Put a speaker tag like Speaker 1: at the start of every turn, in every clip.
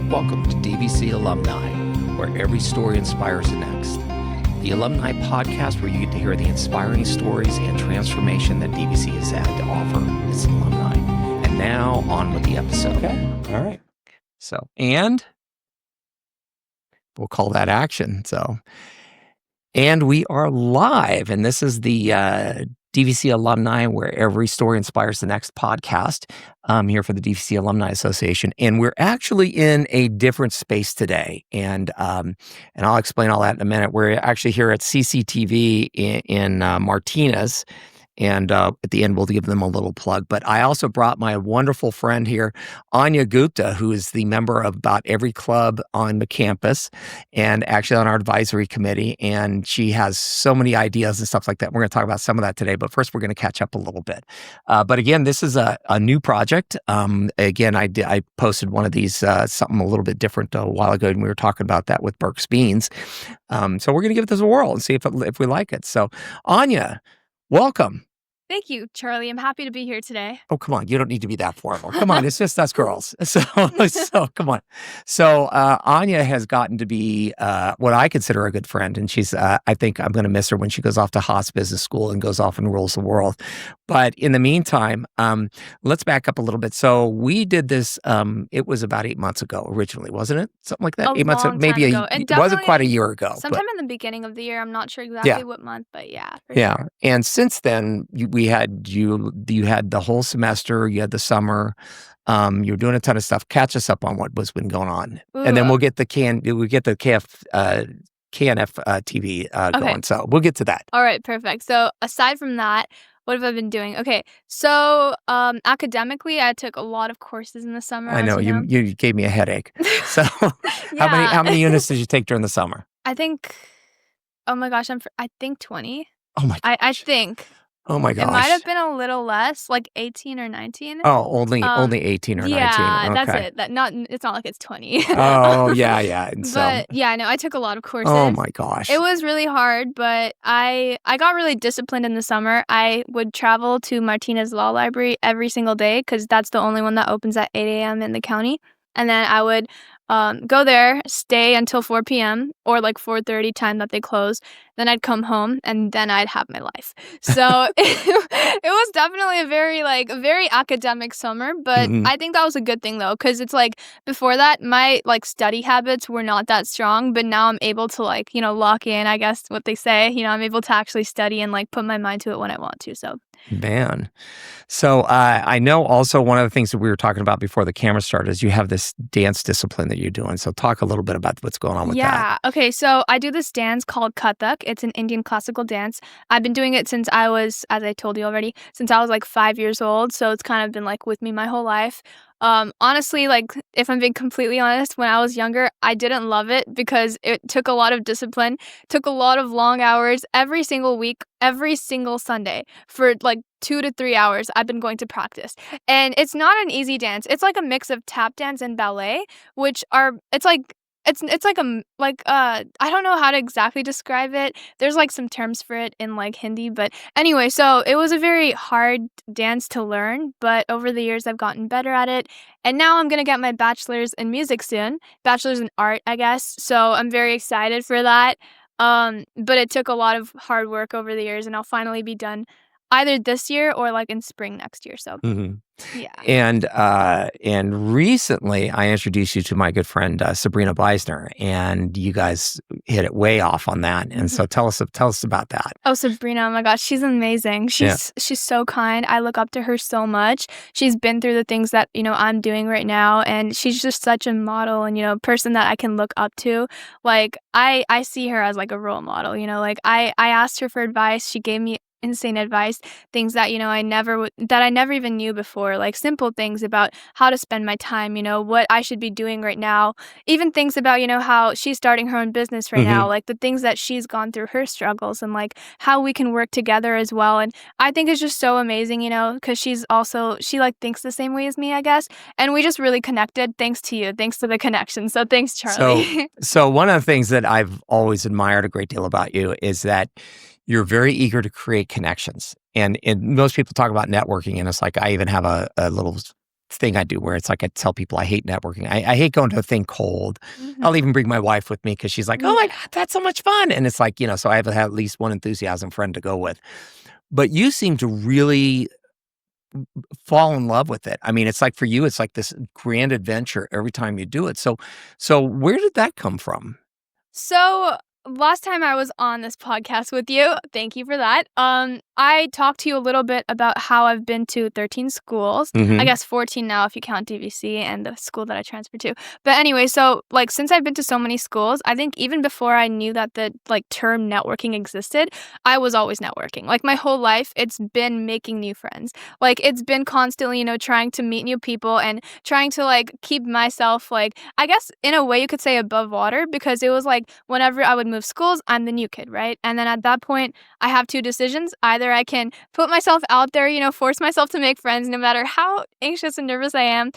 Speaker 1: Welcome to DVC Alumni, where every story inspires the next. The Alumni podcast where you get to hear the inspiring stories and transformation that DVC has had to offer its alumni. And now, on with the episode.
Speaker 2: Okay, all right. So, and we'll call that action. And we are live, and this is the DVC Alumni, where every story inspires the next podcast, here for the DVC Alumni Association. And we're actually in a different space today, and I'll explain all that in a minute. We're actually here at CCTV in Martinez, and at the end, we'll give them a little plug. But I also brought my wonderful friend here, Anya Gupta, who is the member of about every club on the campus and actually on our advisory committee. And she has so many ideas and stuff like that. We're going to talk about some of that today. But first, we're going to catch up a little bit. But again, this is a new project. Again, I posted one of these, something a little bit different a while ago, and we were talking about that with Burke's Beans. So we're going to give this a whirl and see if we like it. So, Anya, welcome.
Speaker 3: Thank you, Charlie. I'm happy to be here today.
Speaker 2: Oh, come on. You don't need to be that formal. Come on. It's just us girls. So come on. So Anya has gotten to be what I consider a good friend. And she's, I think I'm going to miss her when she goes off to Haas Business School and goes off and rules the world. But in the meantime, let's back up a little bit. So we did this, it was about 8 months ago originally, wasn't it? Something like that?
Speaker 3: 8 months ago.
Speaker 2: Maybe it wasn't quite a year ago.
Speaker 3: Sometime in the beginning of the year. I'm not sure exactly what month, but yeah.
Speaker 2: Sure. And since then, you had the whole semester, you had the summer, you were doing a ton of stuff. Catch us up on what's been going on.
Speaker 3: Ooh.
Speaker 2: And then we'll get the KNF TV going. So we'll get to that.
Speaker 3: All right, perfect. So aside from that, what have I been doing? Okay, so academically, I took a lot of courses in the summer.
Speaker 2: I know, you gave me a headache. So how many units did you take during the summer?
Speaker 3: I think, oh my gosh, I think 20.
Speaker 2: Oh my gosh.
Speaker 3: I think.
Speaker 2: Oh my gosh.
Speaker 3: It might have been a little less, like 18 or 19.
Speaker 2: Oh, only 18 or 19.
Speaker 3: Yeah,
Speaker 2: okay.
Speaker 3: That's it. It's not like it's 20.
Speaker 2: Oh, yeah. And
Speaker 3: but yeah, no, I took a lot of courses.
Speaker 2: Oh my gosh.
Speaker 3: It was really hard, but I got really disciplined in the summer. I would travel to Martinez Law Library every single day because that's the only one that opens at 8 a.m. in the county. And then I would go there, stay until 4 p.m. or like 4:30 time that they close. Then I'd come home and then I'd have my life. So it was definitely a very academic summer, but I think that was a good thing though, because it's like before that, my like study habits were not that strong, but now I'm able to like, lock in, I guess what they say, I'm able to actually study and like put my mind to it when I want to. So.
Speaker 2: Man. So I know also one of the things that we were talking about before the camera started is you have this dance discipline that you're doing. So talk a little bit about what's going on with that.
Speaker 3: Yeah. Okay. So I do this dance called Kathak. It's an Indian classical dance. I've been doing it since I was, as I told you already, since I was like 5 years old. So it's kind of been like with me my whole life. Honestly, like if I'm being completely honest, when I was younger, I didn't love it because it took a lot of discipline, took a lot of long hours every single week, every single Sunday for like 2 to 3 hours. I've been going to practice, and it's not an easy dance. It's like a mix of tap dance and ballet, which are I don't know how to exactly describe it. There's like some terms for it in like Hindi, but anyway, so it was a very hard dance to learn, but over the years I've gotten better at it. And now I'm going to get my bachelor's in music soon, bachelor's in art, I guess. So I'm very excited for that. But it took a lot of hard work over the years, and I'll finally be done either this year or like in spring next year. So yeah.
Speaker 2: And recently I introduced you to my good friend Sabrina Beisner, and you guys hit it way off on that. And so tell us about that.
Speaker 3: Oh, Sabrina, oh my gosh, she's amazing. She's so kind. I look up to her so much. She's been through the things that I'm doing right now, and she's just such a model and person that I can look up to. Like I see her as like a role model. Like I asked her for advice. She gave me insane advice, things that I never even knew before, like simple things about how to spend my time, what I should be doing right now, even things about how she's starting her own business right now, like the things that she's gone through, her struggles, and like how we can work together as well. And I think it's just so amazing, because she like thinks the same way as me, I guess, and we just really connected thanks to you, thanks to the connection. So thanks, Charlie.
Speaker 2: So one of the things that I've always admired a great deal about you is that you're very eager to create connections. And most people talk about networking, and it's like I even have a little thing I do where it's like I tell people I hate networking. I hate going to a thing cold.
Speaker 3: Mhm.
Speaker 2: I'll even bring my wife with me because she's like, oh my God, that's so much fun. And it's like, so I have to have at least one enthusiasm friend to go with. But you seem to really fall in love with it. I mean, it's like for you, it's like this grand adventure every time you do it. So where did that come from?
Speaker 3: So last time I was on this podcast with you, thank you for that. I talked to you a little bit about how I've been to 13 schools.
Speaker 2: Mhm.
Speaker 3: I guess 14 now if you count DVC and the school that I transferred to. But anyway, so like since I've been to so many schools, I think even before I knew that the like term networking existed, I was always networking. Like my whole life, it's been making new friends. Like it's been constantly, trying to meet new people and trying to like keep myself like, I guess in a way you could say above water, because it was like whenever I would move schools, I'm the new kid, right? And then at that point, I have two decisions. Either I can put myself out there, force myself to make friends no matter how anxious and nervous I am,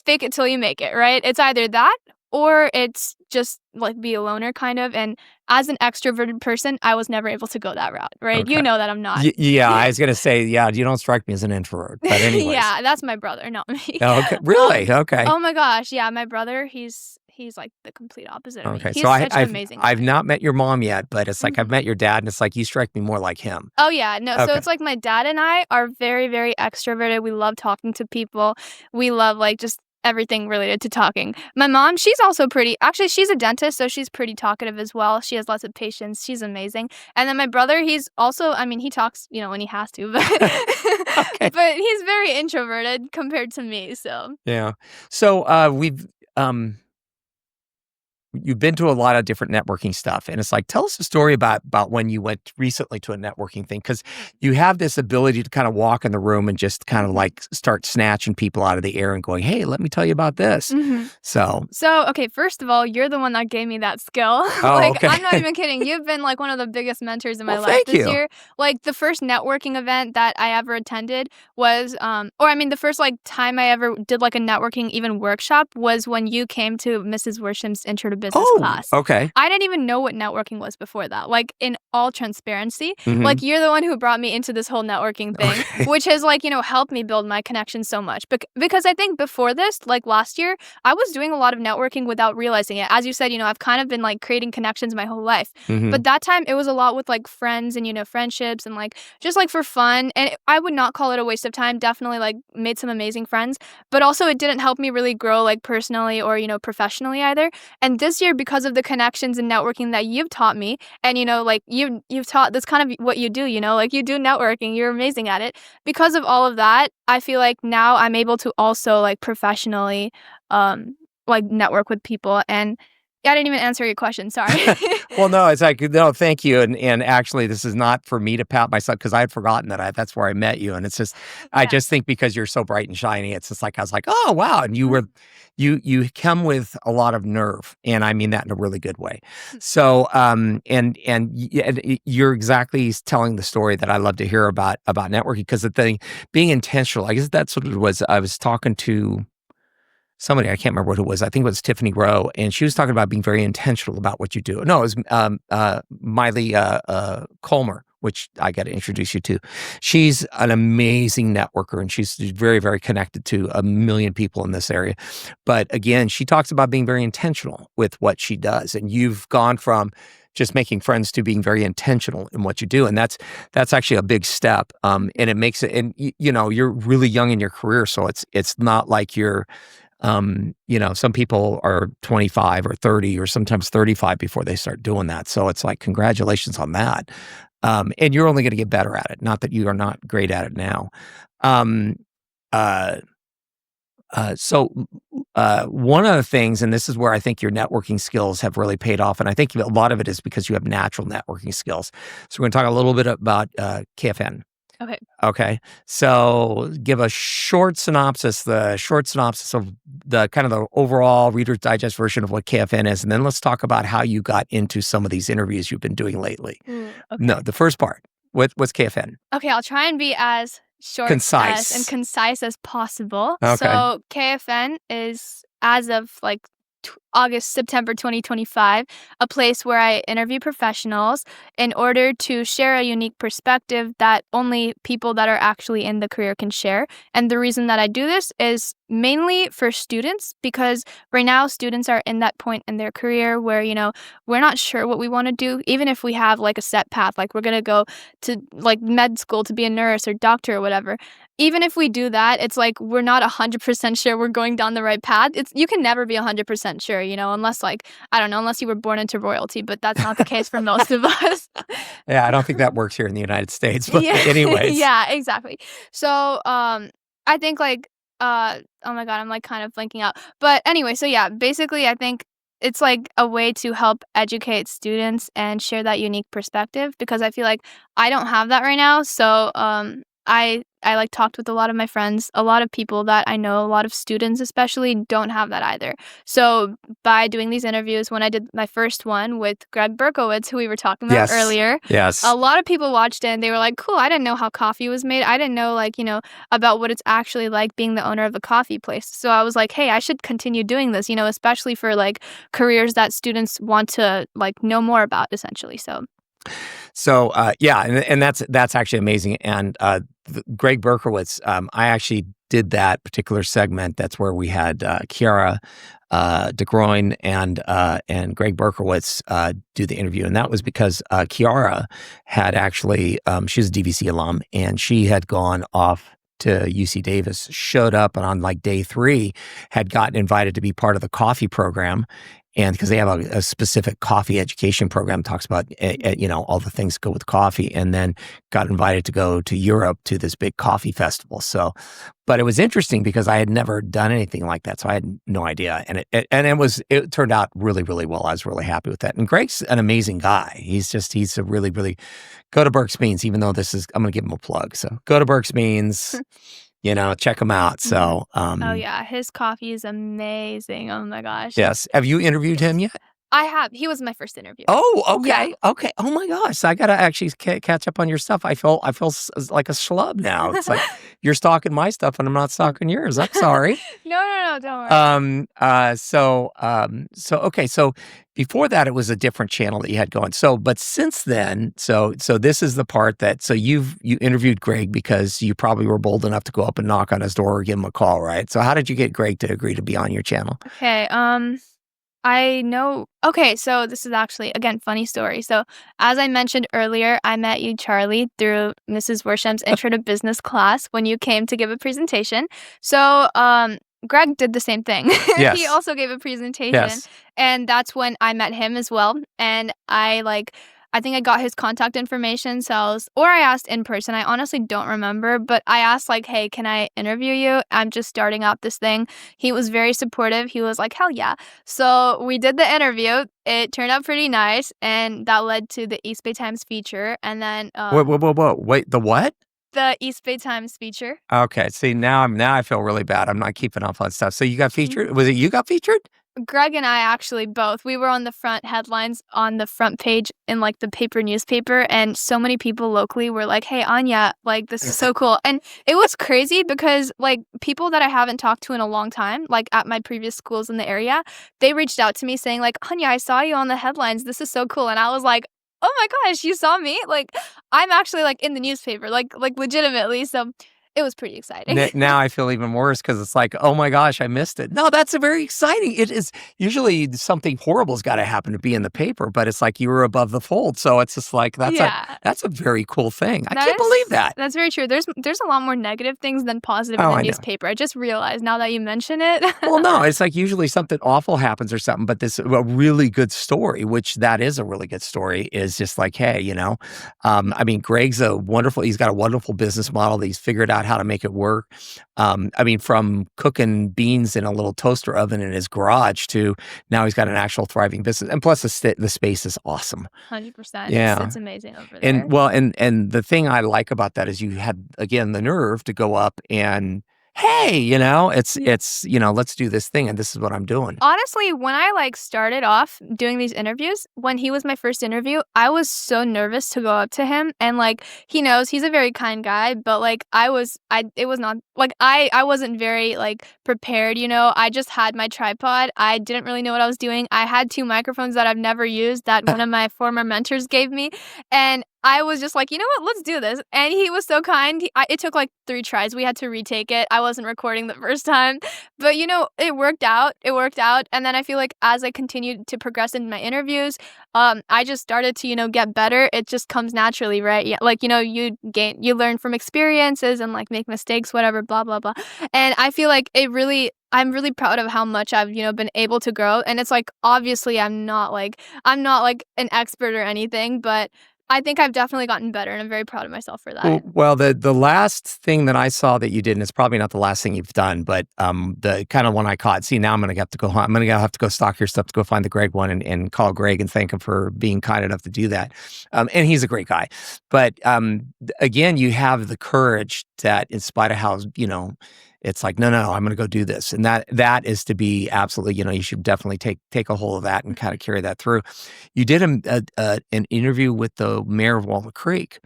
Speaker 3: fake it till you make it, right? It's either that or it's just like be a loner kind of. And as an extroverted person, I was never able to go that route, right?
Speaker 2: Okay.
Speaker 3: You know that I'm not.
Speaker 2: Yeah, I was going to say, yeah, you don't strike me as an introvert. But anyways.
Speaker 3: Yeah, that's my brother, not me.
Speaker 2: Oh, okay. Really? Okay.
Speaker 3: Oh my gosh, yeah, my brother, he's like the complete opposite of me.
Speaker 2: Okay.
Speaker 3: He's
Speaker 2: So
Speaker 3: such an amazing
Speaker 2: I've
Speaker 3: guy.
Speaker 2: not met your mom yet, but it's like I've
Speaker 3: Mhm.
Speaker 2: met your dad, and it's like you strike me more like him.
Speaker 3: Oh yeah, no. So
Speaker 2: Okay.
Speaker 3: it's like my dad and I are very, very extroverted. We love talking to people. We love like just everything related to talking. My mom, she's also pretty. Actually, she's a dentist, so she's pretty talkative as well. She has lots of patience. She's amazing. And then my brother, he's also. I mean, he talks, when he has to, but
Speaker 2: Okay.
Speaker 3: but he's very introverted compared to me. So
Speaker 2: Yeah. So you've been to a lot of different networking stuff, and it's like, tell us a story about when you went recently to a networking thing, because you have this ability to kind of walk in the room and just kind of like start snatching people out of the air and going, hey, let me tell you about this.
Speaker 3: Mhm.
Speaker 2: So
Speaker 3: So, okay, first of all, you're the one that gave me that skill.
Speaker 2: Oh,
Speaker 3: Like,
Speaker 2: okay.
Speaker 3: I'm not even kidding. You've been like one of the biggest mentors in my
Speaker 2: Well,
Speaker 3: life
Speaker 2: thank
Speaker 3: this
Speaker 2: you.
Speaker 3: year. Like, the first networking event that I ever attended was, or I mean, the first like time I ever did like a networking even workshop was when you came to Mrs. Worsham's Intro to Business class.
Speaker 2: Okay.
Speaker 3: I didn't even know what networking was before that. Like, in all transparency,
Speaker 2: Mhm.
Speaker 3: like you're the one who brought me into this whole networking thing,
Speaker 2: Okay.
Speaker 3: which has like, helped me build my connections so much. Because I think before this, like last year, I was doing a lot of networking without realizing it. As you said, I've kind of been like creating connections my whole life.
Speaker 2: Mhm.
Speaker 3: But that time it was a lot with like friends and, friendships and like just like for fun. And I would not call it a waste of time. Definitely like made some amazing friends. But also it didn't help me really grow like personally or, professionally either. And this year, because of the connections and networking that you've taught me, and, like you've taught, that's kind of what you do, like you do networking. You're amazing at it. Because of all of that, I feel like now I'm able to also like professionally like network with people. And I didn't even answer your question, sorry.
Speaker 2: Well, no, it's like, no, thank you. And actually, this is not for me to pat myself because I had forgotten that that's where I met you. And it's just, I
Speaker 3: Yeah.
Speaker 2: just think because you're so bright and shiny, it's just like, I was like, oh, wow. And you come with a lot of nerve. And I mean that in a really good way. So, and you're exactly telling the story that I love to hear about networking, because the thing, being intentional, I guess that's what it was. I was talking to somebody, I can't remember what it was. I think it was Tiffany Rowe, and she was talking about being very intentional about what you do. No, it was Miley Colmer, which I got to introduce you to. She's an amazing networker, and she's very, very connected to a million people in this area. But again, she talks about being very intentional with what she does, and you've gone from just making friends to being very intentional in what you do, and that's actually a big step. And it makes it, and you're really young in your career, so it's not like you're. Some people are 25 or 30 or sometimes 35 before they start doing that. So it's like, congratulations on that. And you're only going to get better at it. Not that you are not great at it now. So one of the things, and this is where I think your networking skills have really paid off, and I think a lot of it is because you have natural networking skills. So we're going to talk a little bit about KFN.
Speaker 3: Okay.
Speaker 2: Okay. So give a short synopsis of the kind of the overall Reader's Digest version of what KFN is. And then let's talk about how you got into some of these interviews you've been doing lately.
Speaker 3: Okay.
Speaker 2: No, the first part. What's KFN?
Speaker 3: Okay, I'll try and be as short
Speaker 2: Concise.
Speaker 3: and concise as possible.
Speaker 2: Okay.
Speaker 3: So KFN is, as of like September 2025, a place where I interview professionals in order to share a unique perspective that only people that are actually in the career can share. And the reason that I do this is mainly for students, because right now students are in that point in their career where, we're not sure what we want to do, even if we have like a set path, like we're going to go to like med school to be a nurse or doctor or whatever. Even if we do that, it's like we're not 100% sure we're going down the right path. You can never be 100% sure, unless like, I don't know, unless you were born into royalty, but that's not the case for most of us.
Speaker 2: Yeah, I don't think that works here in the United States, but anyways.
Speaker 3: Yeah, exactly. So I think like, oh my God, I'm like kind of blanking out. But anyway, so yeah, basically I think it's like a way to help educate students and share that unique perspective, because I feel like I don't have that right now. So I like talked with a lot of my friends, a lot of people that I know, a lot of students especially don't have that either. So by doing these interviews, when I did my first one with Greg Berkowitz, who we were talking about earlier, a lot of people watched it and they were like, cool, I didn't know how coffee was made. I didn't know like, about what it's actually like being the owner of a coffee place. So I was like, hey, I should continue doing this, especially for like careers that students want to like know more about essentially.
Speaker 2: So yeah, and that's actually amazing. And Greg Berkowitz, I actually did that particular segment. That's where we had Kiara DeGroin and Greg Berkowitz do the interview, and that was because Kiara had actually she's a DVC alum, and she had gone off to UC Davis, showed up, and on like day 3 had gotten invited to be part of the coffee program. And because they have a specific coffee education program, talks about, all the things that go with coffee, and then got invited to go to Europe to this big coffee festival. So, but it was interesting because I had never done anything like that. So I had no idea. And it turned out really, really well. I was really happy with that. And Greg's an amazing guy. He's a really, really, go to Burke's Beans, even though I'm going to give him a plug. So go to Burke's Beans. Check them out. So,
Speaker 3: oh yeah, his coffee is amazing. Oh my gosh.
Speaker 2: Yes. Have you interviewed him yet?
Speaker 3: I have. He was my first interview.
Speaker 2: Oh, okay.
Speaker 3: Yeah.
Speaker 2: Okay. Oh my gosh. I got to actually catch up on your stuff. I feel like a schlub now. It's like you're stalking my stuff and I'm not stalking yours. I'm sorry.
Speaker 3: No, don't worry.
Speaker 2: So okay. So before that, it was a different channel that you had going. So, but since then, so this is the part that, so you interviewed Greg because you probably were bold enough to go up and knock on his door or give him a call, right? So how did you get Greg to agree to be on your channel?
Speaker 3: Okay. I know. Okay, so this is actually, again, funny story. So as I mentioned earlier, I met you, Charlie, through Mrs. Worsham's Intro to Business class when you came to give a presentation. So Greg did the same thing.
Speaker 2: Yes.
Speaker 3: He also gave a presentation.
Speaker 2: Yes.
Speaker 3: And that's when I met him as well. And I think I got his contact information, or I asked in person. I honestly don't remember, but I asked like, hey, can I interview you? I'm just starting out this thing. He was very supportive. He was like, hell yeah. So we did the interview. It turned out pretty nice, and that led to the East Bay Times feature. And then
Speaker 2: Wait, the what?
Speaker 3: The East Bay Times feature.
Speaker 2: Okay. See, now I feel really bad. I'm not keeping up on stuff. So you got featured? Was it you got featured?
Speaker 3: Greg and I actually both. We were on the front headlines on the front page in like the paper newspaper, and so many people locally were like, hey, Anya, like this is so cool. And it was crazy because like people that I haven't talked to in a long time, like at my previous schools in the area, they reached out to me saying like, Anya, I saw you on the headlines. This is so cool. And I was like, oh my gosh, you saw me? Like I'm actually like in the newspaper, like legitimately. So it was pretty exciting.
Speaker 2: Now I feel even worse because it's like, oh my gosh, I missed it. No, that's a very exciting. It is usually something horrible's got to happen to be in the paper, but it's like you were above the fold. So it's just like, that's a very cool thing. I can't believe that.
Speaker 3: That's very true. There's a lot more negative things than positive in the newspaper. I just realized now that you mention it.
Speaker 2: Well, no, it's like usually something awful happens or something, but this a really good story, which that is a really good story, is just like, hey, I mean, Greg's he's got a wonderful business model that he's figured out how to make it work. I mean, from cooking beans in a little toaster oven in his garage to now he's got an actual thriving business. And plus the space is awesome.
Speaker 3: 100%.
Speaker 2: Yeah.
Speaker 3: It's amazing over there.
Speaker 2: And well, and the thing I like about that is you had, again, the nerve to go up and hey, it's let's do this thing, and this is what I'm doing.
Speaker 3: Honestly, when I started off doing these interviews, when he was my first interview, I was so nervous to go up to him, and he knows he's a very kind guy, but I wasn't very prepared, I just had my tripod. I didn't really know what I was doing. I had 2 microphones that I've never used that one of my former mentors gave me, and I was just like, you know what, let's do this. And he was so kind. It took 3 tries. We had to retake it. I wasn't recording the first time. But, it worked out. It worked out. And then I feel as I continued to progress in my interviews, I just started to, get better. It just comes naturally, right? Yeah. You learn from experiences and make mistakes, whatever, blah, blah, blah. And I feel I'm really proud of how much I've, been able to grow. And it's obviously I'm not an expert or anything, but I think I've definitely gotten better, and I'm very proud of myself for that.
Speaker 2: Well, the last thing that I saw that you did, and it's probably not the last thing you've done, but the kind of one I caught. See, now I'm going to have to go home. I'm going to have to go stalk your stuff to go find the Greg one and call Greg and thank him for being kind enough to do that. And he's a great guy. But again, you have the courage that, in spite of how it's no, I'm going to go do this. And that is to be absolutely, you should definitely take a hold of that and kind of carry that through. You did an interview with the mayor of Walnut Creek.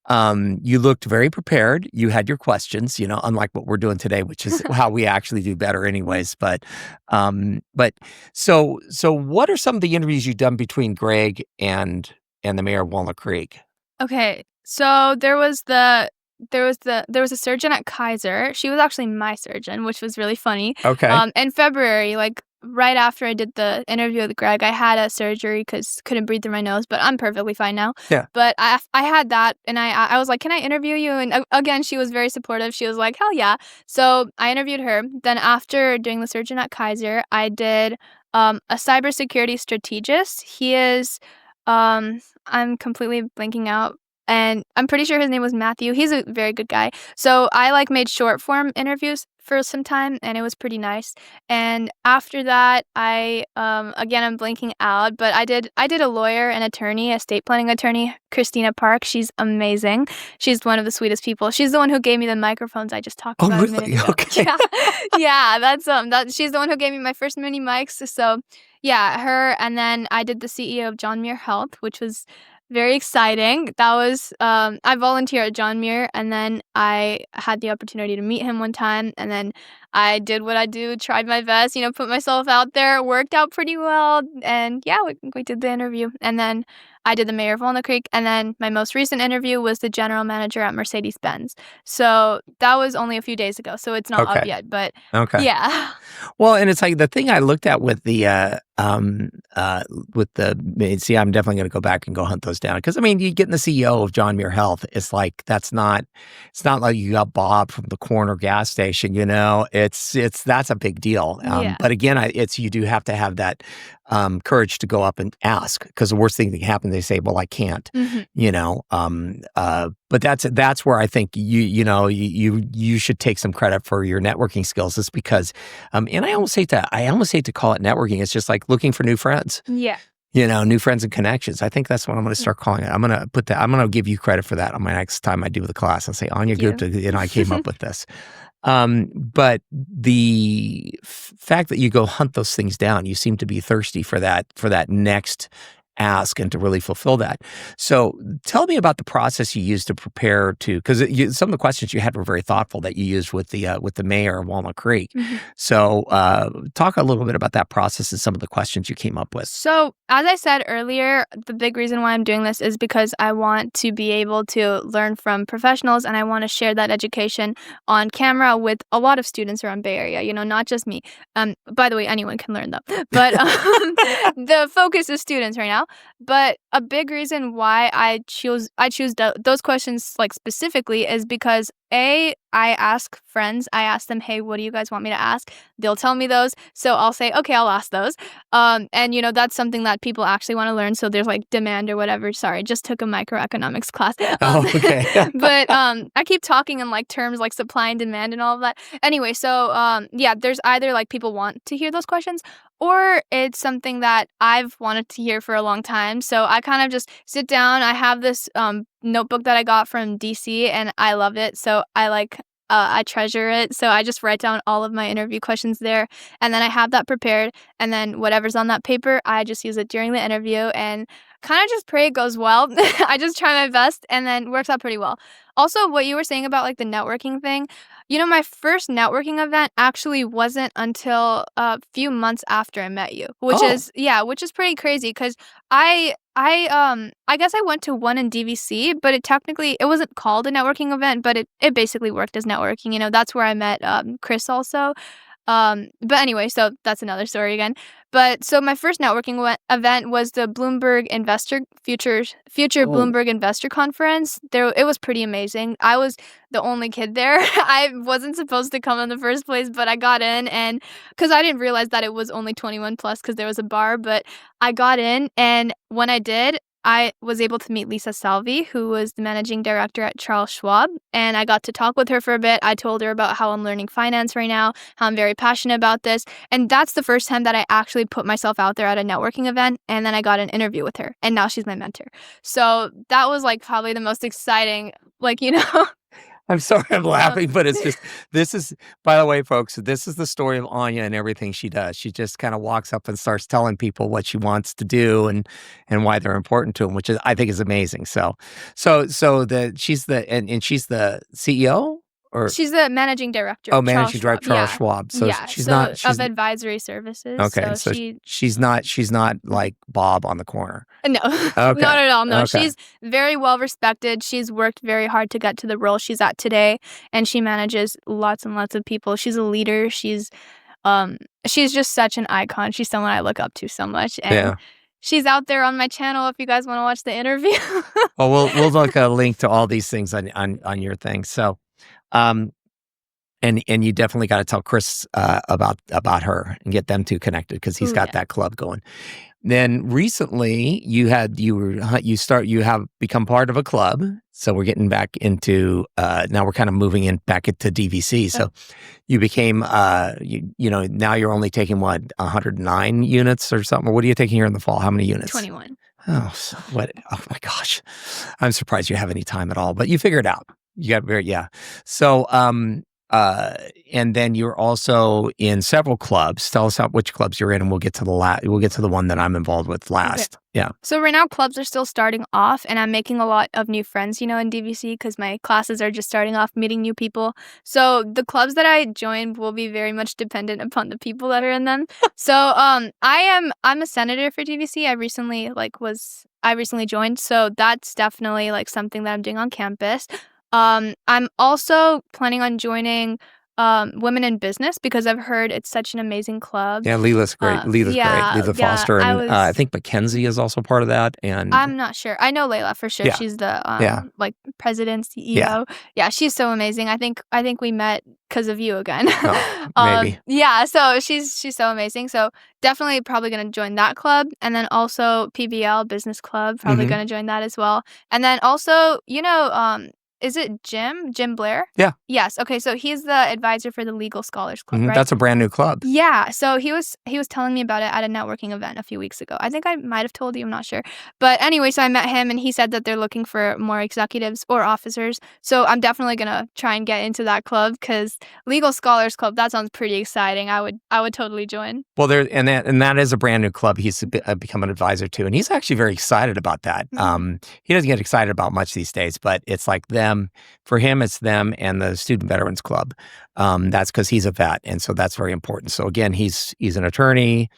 Speaker 2: You looked very prepared. You had your questions, unlike what we're doing today, which is how we actually do better anyways. But so what are some of the interviews you've done between Greg and the mayor of Walnut Creek?
Speaker 3: Okay. So there was a surgeon at Kaiser. She was actually my surgeon, which was really funny.
Speaker 2: Okay.
Speaker 3: In February, right after I did the interview with Greg, I had a surgery because couldn't breathe through my nose, but I'm perfectly fine now.
Speaker 2: Yeah.
Speaker 3: But I had that, and I was like, can I interview you? And again, she was very supportive. She was like, hell yeah. So I interviewed her. Then after doing the surgeon at Kaiser, I did a cybersecurity strategist. He is, I'm completely blanking out. And I'm pretty sure his name was Matthew. He's a very good guy. So I made short form interviews for some time, and it was pretty nice. And after that, again, I'm blanking out, but I did a lawyer and attorney, estate planning attorney, Christina Park. She's amazing. She's one of the sweetest people. She's the one who gave me the microphones I just talked about.
Speaker 2: Oh, really? Okay.
Speaker 3: Yeah, she's the one who gave me my first mini mics. So yeah, her. And then I did the CEO of John Muir Health, which was very exciting. That was, I volunteered at John Muir, and then I had the opportunity to meet him one time, and then I did what I do, tried my best, put myself out there. It worked out pretty well, and yeah, we did the interview. And then I did the mayor of Walnut Creek, and then my most recent interview was the general manager at Mercedes-Benz. So that was only a few days ago, so it's not up yet, but yeah.
Speaker 2: Well, and it's the thing I looked at with see, I'm definitely going to go back and go hunt those down, because you getting the CEO of John Muir Health, it's it's not like you got Bob from the corner gas station, that's a big deal.
Speaker 3: Yeah.
Speaker 2: But again, you do have to have that courage to go up and ask, because the worst thing that can happen, they say, well, I can't, but that's where I think you should take some credit for your networking skills, is because, and I almost hate to call it networking. It's just like looking for new friends.
Speaker 3: Yeah.
Speaker 2: New friends and connections. I think that's what I'm going to start calling it. I'm going to give you credit for that on my next time I do the class. I'll say, Anya Gupta, I came up with this. But the fact that you go hunt those things down, you seem to be thirsty for that next ask and to really fulfill that. So tell me about the process you used to prepare because some of the questions you had were very thoughtful that you used with the mayor of Walnut Creek.
Speaker 3: Mm-hmm.
Speaker 2: So talk a little bit about that process and some of the questions you came up with.
Speaker 3: So as I said earlier, the big reason why I'm doing this is because I want to be able to learn from professionals, and I want to share that education on camera with a lot of students around Bay Area, not just me. By the way, anyone can learn though. But the focus is students right now. But a big reason why I choose those questions specifically is because I ask friends. I ask them, hey, what do you guys want me to ask? They'll tell me those. So I'll say, okay, I'll ask those. And that's something that people actually want to learn. So there's demand or whatever. Sorry, just took a microeconomics class.
Speaker 2: Okay.
Speaker 3: But I keep talking in terms like supply and demand and all of that. Anyway, so yeah, there's either people want to hear those questions, or it's something that I've wanted to hear for a long time. So I kind of just sit down. I have this notebook that I got from DC, and I love it. So I I treasure it. So I just write down all of my interview questions there, and then I have that prepared. And then whatever's on that paper, I just use it during the interview and kind of just pray it goes well. I just try my best, and then works out pretty well. Also, what you were saying about like the networking thing, my first networking event actually wasn't until a few months after I met you, which is pretty crazy because I guess I went to one in DVC, but it wasn't called a networking event, but it basically worked as networking. That's where I met Chris also. But anyway, so that's another story again. But so my first networking event was the Bloomberg Future Bloomberg Investor Conference. It was pretty amazing. I was the only kid there. I wasn't supposed to come in the first place, but I got in, and because I didn't realize that it was only 21 plus because there was a bar, but I got in, and when I did, I was able to meet Lisa Salvi, who was the managing director at Charles Schwab, and I got to talk with her for a bit. I told her about how I'm learning finance right now, how I'm very passionate about this, and that's the first time that I actually put myself out there at a networking event, and then I got an interview with her, and now she's my mentor. So that was like probably the most exciting,
Speaker 2: I'm sorry I'm laughing, but it's just, this is, by the way, folks, this is the story of Anya and everything she does. She just kind of walks up and starts telling people what she wants to do and why they're important to them, which I think is amazing. So she's the CEO? Or
Speaker 3: she's the managing director.
Speaker 2: Oh, managing director Charles Schwab. So she's not
Speaker 3: of advisory services.
Speaker 2: Okay, so she's not like Bob on the corner.
Speaker 3: No,
Speaker 2: Okay.
Speaker 3: not at all. No,
Speaker 2: Okay.
Speaker 3: She's very well respected. She's worked very hard to get to the role she's at today, and she manages lots and lots of people. She's a leader. She's just such an icon. She's someone I look up to so much. And she's out there on my channel if you guys want to watch the interview.
Speaker 2: Well, we'll look a link to all these things on your thing. So. And you definitely got to tell Chris about her and get them two connected because he's got that club going. Then recently you have become part of a club. So we're getting back into now we're kind of moving back into DVC. So you became now you're only taking 109 units or something. Or what are you taking here in the fall? How many units?
Speaker 3: 21.
Speaker 2: Oh, what? Oh my gosh, I'm surprised you have any time at all. But you figure it out. You got So, and then you're also in several clubs. Tell us which clubs you're in, and we'll get to the one that I'm involved with last. Okay. Yeah.
Speaker 3: So right now, clubs are still starting off, and I'm making a lot of new friends, in DVC because my classes are just starting off, meeting new people. So the clubs that I join will be very much dependent upon the people that are in them. So I'm a senator for DVC. I recently joined, so that's definitely like something that I'm doing on campus. I'm also planning on joining Women in Business because I've heard it's such an amazing club.
Speaker 2: Yeah, Leela's great. Leela's great. Leela Foster. And I think Mackenzie is also part of that. And
Speaker 3: I'm not sure. I know Layla for sure. Yeah. She's the president, CEO. Yeah, she's so amazing. I think we met because of you again.
Speaker 2: Maybe.
Speaker 3: So she's so amazing. So definitely probably going to join that club. And then also PBL Business Club, probably going to join that as well. And then also, is it Jim Blair?
Speaker 2: Yeah.
Speaker 3: Yes. Okay. So he's the advisor for the Legal Scholars Club, right?
Speaker 2: That's a brand new club.
Speaker 3: Yeah. So he was telling me about it at a networking event a few weeks ago. I think I might have told you. I'm not sure. But anyway, so I met him and he said that they're looking for more executives or officers. So I'm definitely gonna try and get into that club because Legal Scholars Club, that sounds pretty exciting. I would totally join.
Speaker 2: Well, that is a brand new club. He's become an advisor to, and he's actually very excited about that. Mm-hmm. He doesn't get excited about much these days, but it's like them. For him, it's them and the Student Veterans Club. That's because he's a vet, and so that's very important. So again, he's an attorney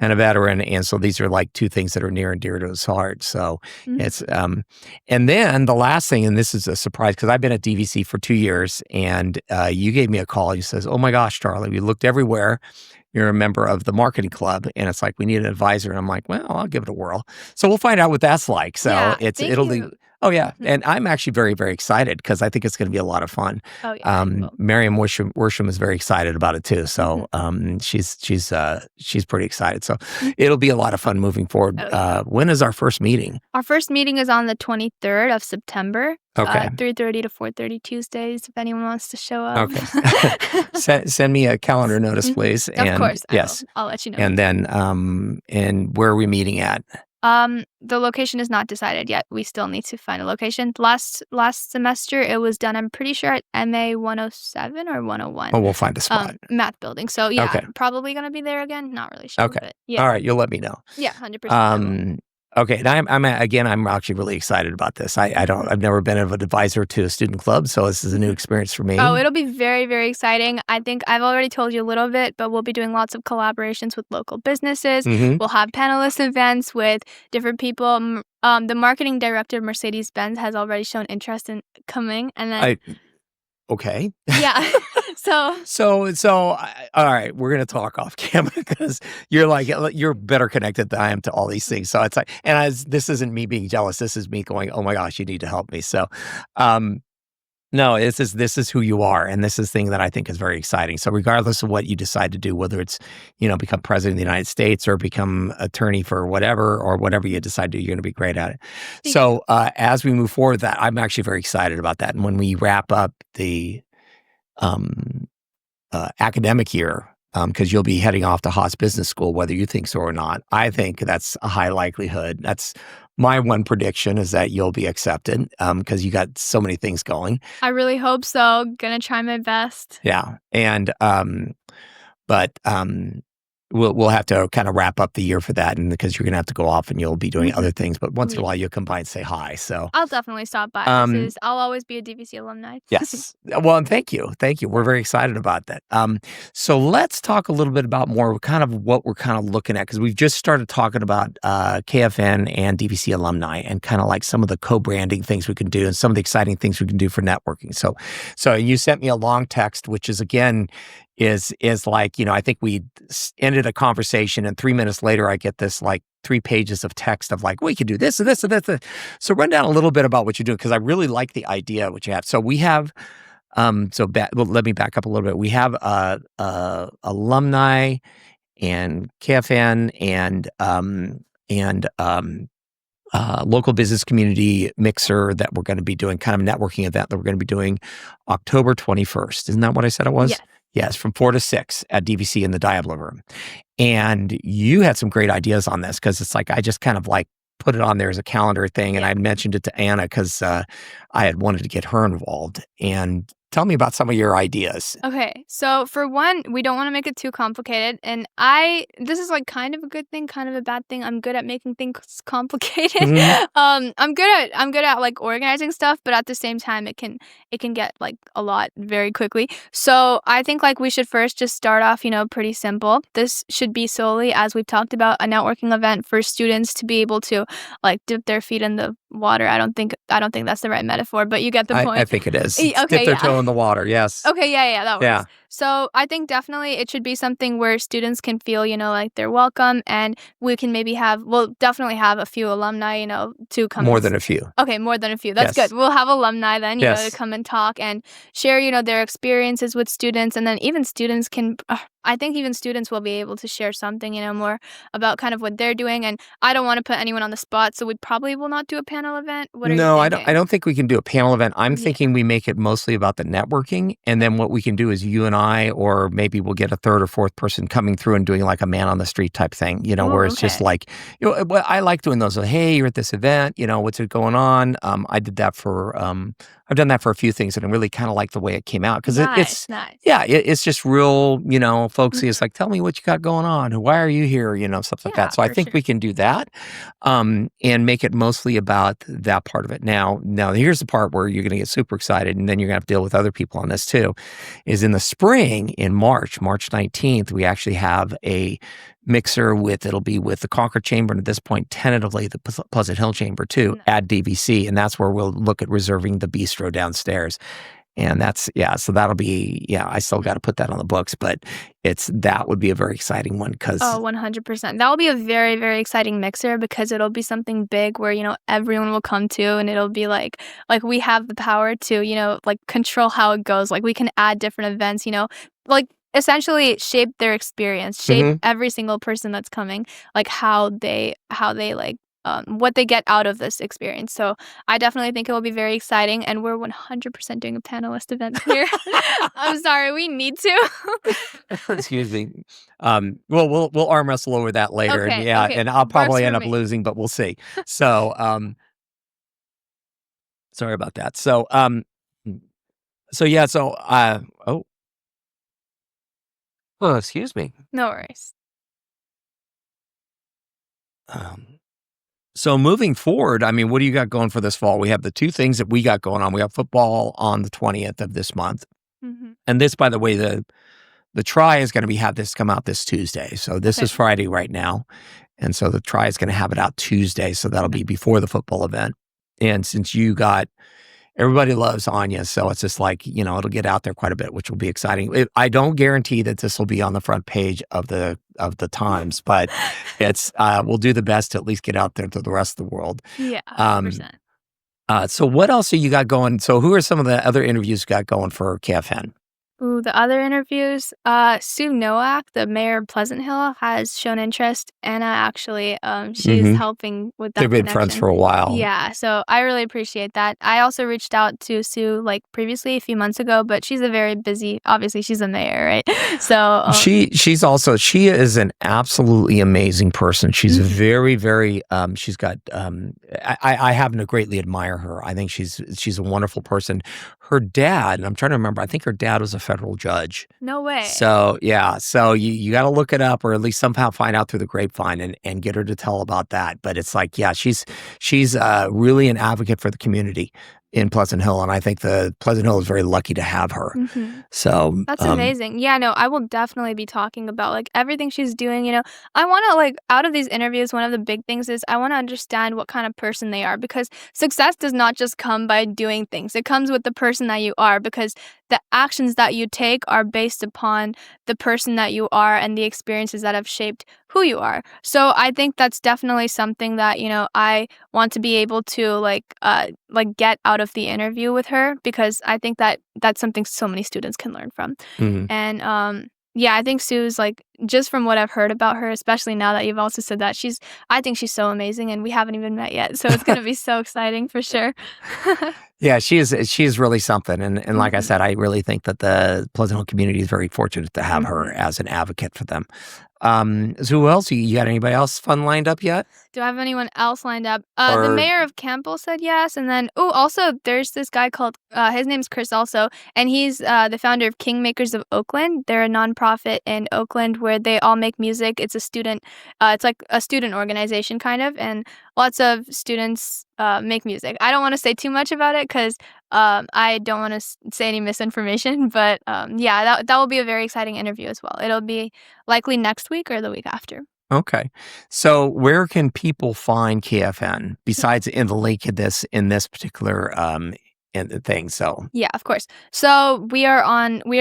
Speaker 2: and a veteran, and so these are like two things that are near and dear to his heart. So it's and then the last thing, and this is a surprise because I've been at DVC for 2 years, and you gave me a call. You says, "Oh my gosh, Charley, we looked everywhere. You're a member of the marketing club," and it's like we need an advisor. And I'm like, well, I'll give it a whirl. So we'll find out what that's like. So it'll be. Oh, yeah. And I'm actually very, very excited because I think it's going to be a lot of fun.
Speaker 3: Oh, yeah.
Speaker 2: Miriam Worsham is very excited about it, too. So she's pretty excited. So it'll be a lot of fun moving forward. When is our first meeting?
Speaker 3: Our first meeting is on the 23rd of September.
Speaker 2: Okay.
Speaker 3: 3:30 to 4:30 Tuesdays, if anyone wants to show up.
Speaker 2: Okay. Send me a calendar notice, please.
Speaker 3: Of course.
Speaker 2: Yes.
Speaker 3: I'll let you know.
Speaker 2: And then, and where are we meeting at?
Speaker 3: The location is not decided yet. We still need to find a location. Last semester, it was done, I'm pretty sure, at MA 107 or 101.
Speaker 2: Oh, we'll find a spot.
Speaker 3: Math building. So, yeah,
Speaker 2: Okay.
Speaker 3: probably going to be there again. Not really sure.
Speaker 2: Okay.
Speaker 3: But yeah.
Speaker 2: All right. You'll let me know.
Speaker 3: Yeah, 100%. I will.
Speaker 2: Okay, and I'm actually really excited about this. I've never been an advisor to a student club, so this is a new experience for me.
Speaker 3: Oh, it'll be very, very exciting. I think I've already told you a little bit, but we'll be doing lots of collaborations with local businesses.
Speaker 2: Mhm.
Speaker 3: We'll have panelist events with different people. The marketing director of Mercedes-Benz has already shown interest in coming, and then
Speaker 2: Okay.
Speaker 3: yeah. So
Speaker 2: All right, we're gonna talk off camera because you're better connected than I am to all these things. So it's like, and this isn't me being jealous. This is me going, oh my gosh, you need to help me. So, no, this is who you are, and this is the thing that I think is very exciting. So regardless of what you decide to do, whether it's become president of the United States or become attorney for whatever or whatever you decide to do, you're going to be great at it. So as we move forward, that I'm actually very excited about that. And when we wrap up the academic year, because you'll be heading off to Haas Business School, whether you think so or not, I think that's a high likelihood. That's my one prediction, is that you'll be accepted because you got so many things going.
Speaker 3: I really hope so. Gonna try my best.
Speaker 2: Yeah, and but we'll have to kind of wrap up the year for that, and because you're gonna have to go off and you'll be doing other things. But once in a while, you'll come by and say hi. So
Speaker 3: I'll definitely stop by. I'll always be a DVC alumni.
Speaker 2: Yes. Well, and thank you. We're very excited about that. So let's talk a little bit about more kind of what we're kind of looking at, because we've just started talking about KFN and DVC alumni and kind of like some of the co-branding things we can do and some of the exciting things we can do for networking. So you sent me a long text, which is again is like, I think we ended a conversation and 3 minutes later I get this like 3 pages of text of like, we could do this and this and this. So run down a little bit about what you're doing, because I really like the idea of what you have. So we have, let me back up a little bit. We have alumni and KFN and local business community mixer that we're going to be doing, kind of networking event that we're going to be doing October 21st. Isn't that what I said it was?
Speaker 3: Yes.
Speaker 2: Yes, from 4 to 6 at DVC in the Diablo Room. And you had some great ideas on this, because it's like I just kind of like put it on there as a calendar thing. And I mentioned it to Anna because I had wanted to get her involved. And tell me about some of your ideas.
Speaker 3: Okay, so for one, we don't want to make it too complicated, and this is like kind of a good thing, kind of a bad thing. I'm good at making things complicated.
Speaker 2: Mhm.
Speaker 3: I'm good at like organizing stuff, but at the same time, it can get like a lot very quickly. So I think like we should first just start off, pretty simple. This should be solely, as we've talked about, a networking event for students to be able to like dip their feet in the water. I don't think that's the right metaphor, but you get the point.
Speaker 2: I think it is.
Speaker 3: Okay,
Speaker 2: Dip their toe in the water. Yes.
Speaker 3: Okay, yeah, that works.
Speaker 2: Yeah.
Speaker 3: So I think definitely it should be something where students can feel, like they're welcome, and we can we'll definitely have a few alumni, to come.
Speaker 2: More than a few.
Speaker 3: Okay, more than a few. That's
Speaker 2: Yes.
Speaker 3: good. We'll have alumni then,
Speaker 2: Yes.
Speaker 3: to come and talk and share, their experiences with students, and then even students can. I think even students will be able to share something, more about kind of what they're doing. And I don't want to put anyone on the spot, so we probably will not do a panel event. What are you thinking?
Speaker 2: I don't think we can do a panel event. I'm thinking we make it mostly about the networking, and then what we can do is you and I, or maybe we'll get a third or fourth person coming through and doing like a man on the street type thing, where it's just like, I like doing those. Hey, you're at this event, what's going on? I did that for, I've done that for a few things, and I really kind of like the way it came out, because it's
Speaker 3: nice.
Speaker 2: Yeah, it's just real, folksy. It's like, tell me what you got going on. Why are you here? Stuff like that. So I think we can do that, and make it mostly about that part of it. Now here's the part where you're going to get super excited, and then you're going to have to deal with other people on this too. Is in the spring, in March 19th, we actually have a mixer it'll be with the Concord Chamber, and at this point, tentatively the Pleasant Hill Chamber too, at DVC, and that's where we'll look at reserving the bistro downstairs. And so that'll be, I still got to put that on the books, but that would be a very exciting one, because
Speaker 3: 100%. That will be a very, very exciting mixer, because it'll be something big where, everyone will come to, and it'll be like we have the power to, like control how it goes. Like we can add different events, like essentially shape their experience, shape every single person that's coming, like how they like what they get out of this experience. So I definitely think it will be very exciting, and we're 100% doing a panelist event here. I'm sorry, we need to.
Speaker 2: Excuse me. We'll arm wrestle over that later, and
Speaker 3: Okay,
Speaker 2: and I'll
Speaker 3: works
Speaker 2: probably
Speaker 3: for
Speaker 2: end up
Speaker 3: me.
Speaker 2: losing, but we'll see. So, sorry about that. So, excuse me.
Speaker 3: No worries.
Speaker 2: So moving forward, I mean, what do you got going for this fall? We have the two things that we got going on. We have football on the 20th of this month.
Speaker 3: Mhm.
Speaker 2: And this, by the way, the try is going to have this come out this Tuesday. So this
Speaker 3: Okay.
Speaker 2: is Friday right now. And so the try is going to have it out Tuesday. So that'll be before the football event. And since everybody loves Anya, so it's just like, it'll get out there quite a bit, which will be exciting. I don't guarantee that this will be on the front page of the Times, but it's we'll do the best to at least get out there to the rest of the world.
Speaker 3: Yeah, 100%.
Speaker 2: So what else you got going? So who are some of the other interviews you got going for KFN?
Speaker 3: Ooh, the other interviews, Sue Nowak, the mayor of Pleasant Hill, has shown interest. Anna, actually, she's helping with that
Speaker 2: They've been friends
Speaker 3: connection.
Speaker 2: for a while.
Speaker 3: Yeah, so I really appreciate that. I also reached out to Sue previously a few months ago, but she's a very busy, obviously she's a mayor, right? So
Speaker 2: she is an absolutely amazing person. She's a very, very she's got I happen to greatly admire her. I think she's a wonderful person. Her dad, and I'm trying to remember, I think her dad was a federal judge.
Speaker 3: No way.
Speaker 2: So yeah, so you got to look it up, or at least somehow find out through the grapevine and get her to tell about that. But it's like, yeah, she's really an advocate for the community in Pleasant Hill, and I think the Pleasant Hill is very lucky to have her. So
Speaker 3: that's amazing. Yeah, no, I will definitely be talking about everything she's doing. I want to out of these interviews, one of the big things is I want to understand what kind of person they are, because success does not just come by doing things. It comes with the person that you are, because the actions that you take are based upon the person that you are and the experiences that have shaped who you are. So I think that's definitely something that, I want to be able to get out of the interview with her, because I think that that's something so many students can learn from. And yeah, I think Sue's just from what I've heard about her, especially now that you've also said that, I think she's so amazing, and we haven't even met yet. So it's going to be so exciting for sure.
Speaker 2: Yeah, she's really something. And like I said, I really think that the Pleasant Hill community is very fortunate to have her as an advocate for them. So who else? You got anybody else fun lined up yet?
Speaker 3: Do I have anyone else lined up? The mayor of Campbell said yes. And then, also there's this guy called, his name's Chris also, and he's the founder of Kingmakers of Oakland. They're a nonprofit in Oakland where they all make music. It's a student, it's like a student organization kind of, and lots of students make music. I don't want to say too much about it because I don't want to say any misinformation, but yeah, that will be a very exciting interview as well. It'll be likely next week or the week after.
Speaker 2: Okay. So where can people find KFN besides in the link in this particular thing? So
Speaker 3: yeah, of course. So we are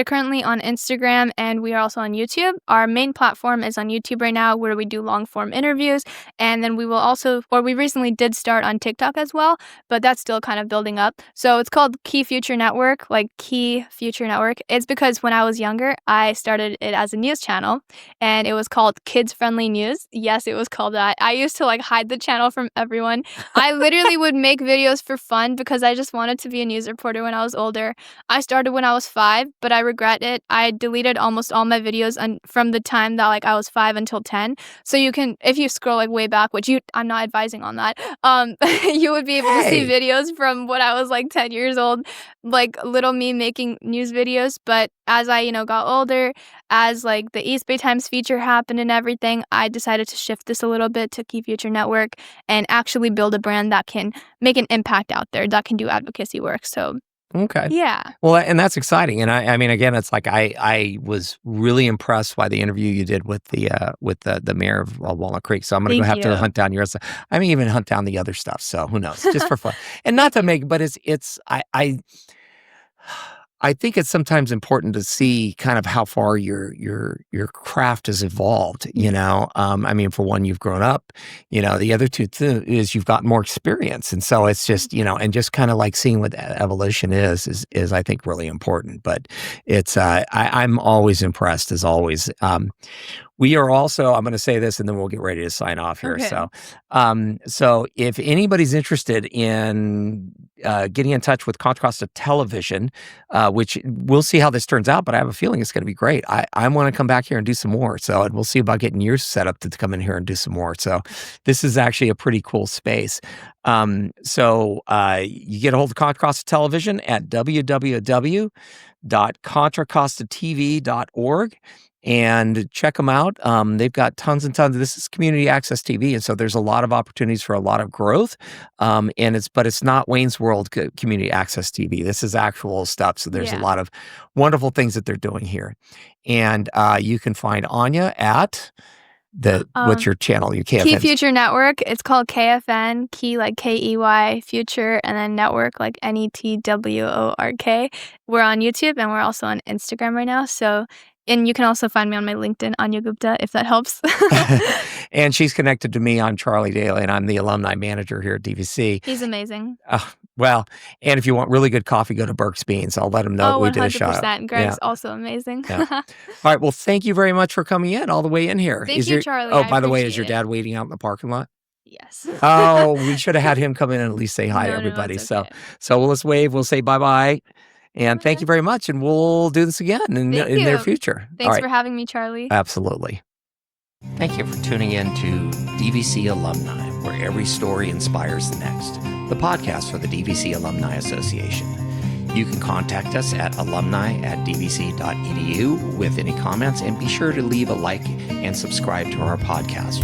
Speaker 3: currently on Instagram, and we are also on YouTube. Our main platform is on YouTube right now, where we do long form interviews, and then we recently did start on TikTok as well, but that's still kind of building up. So it's called Key Future Network. It's because when I was younger, I started it as a news channel, and it was called Kids Friendly News. Yes, it was called that. I used to hide the channel from everyone. I literally would make videos for fun because I just wanted to be a news reporter when I was older. I started when I was 5, but I regret it. I deleted almost all my videos from the time that I was 5 until 10. So you can, if you scroll way back, which I'm not advising on that, you would be able to see videos from when I was 10 years old, little me making news videos. But as I, got older, as the East Bay Times feature happened and everything, I decided to shift this a little bit to Key Future Network and actually build a brand that can make an impact out there, that can do advocacy work. So
Speaker 2: okay.
Speaker 3: Yeah.
Speaker 2: Well, and that's exciting. And I mean, again, it's I was really impressed by the interview you did with the mayor of Walnut Creek. So I'm going to have to hunt down yours. I may even hunt down the other stuff. So who knows? Just for fun. And not to make, but I think it's sometimes important to see kind of how far your craft has evolved, I mean, for one, you've grown up, the other two is you've got more experience. And so it's just, and just kind of seeing what evolution is I think really important. But it's, I'm always impressed as always. We are also, I'm going to say this and then we'll get ready to sign off here.
Speaker 3: Okay.
Speaker 2: So if anybody's interested in getting in touch with Contra Costa Television, which we'll see how this turns out, but I have a feeling it's going to be great. I want to come back here and do some more. So, and we'll see about getting yours set up to come in here and do some more. So this is actually a pretty cool space. You get a hold of Contra Costa Television at www.contracostatv.org. And check them out. They've got tons and tons. This is community access TV, and so there's a lot of opportunities for a lot of growth. But it's not Wayne's World community access TV. This is actual stuff. So there's a lot of wonderful things that they're doing here. And you can find Anya at what's your channel? Your KFN.
Speaker 3: Key Future Network. It's called KFN. Key like KEY Future, and then Network like NETWORK. We're on YouTube and we're also on Instagram right now. So. And you can also find me on my LinkedIn, Anya Gupta, if that helps.
Speaker 2: And she's connected to me. I'm Charley Daly, and I'm the alumni manager here at DVC.
Speaker 3: He's amazing.
Speaker 2: Well, and if you want really good coffee, go to Burke's Beans. I'll let them know we did a shout out.
Speaker 3: Greg's also amazing.
Speaker 2: All right. Well, thank you very much for coming in all the way in here.
Speaker 3: Thank you, Charley.
Speaker 2: Oh, by the way, is your dad waiting out in the parking lot?
Speaker 3: Yes.
Speaker 2: Oh, we should have had him come in and at least say hi to everybody.
Speaker 3: Okay.
Speaker 2: So let's wave. We'll say bye-bye. And thank you very much. And we'll do this again in the near future.
Speaker 3: Thanks for having me, Charley.
Speaker 2: Absolutely.
Speaker 1: Thank you for tuning in to DVC Alumni, where every story inspires the next, the podcast for the DVC Alumni Association. You can contact us at alumni@dvc.edu with any comments, and be sure to leave a like and subscribe to our podcast.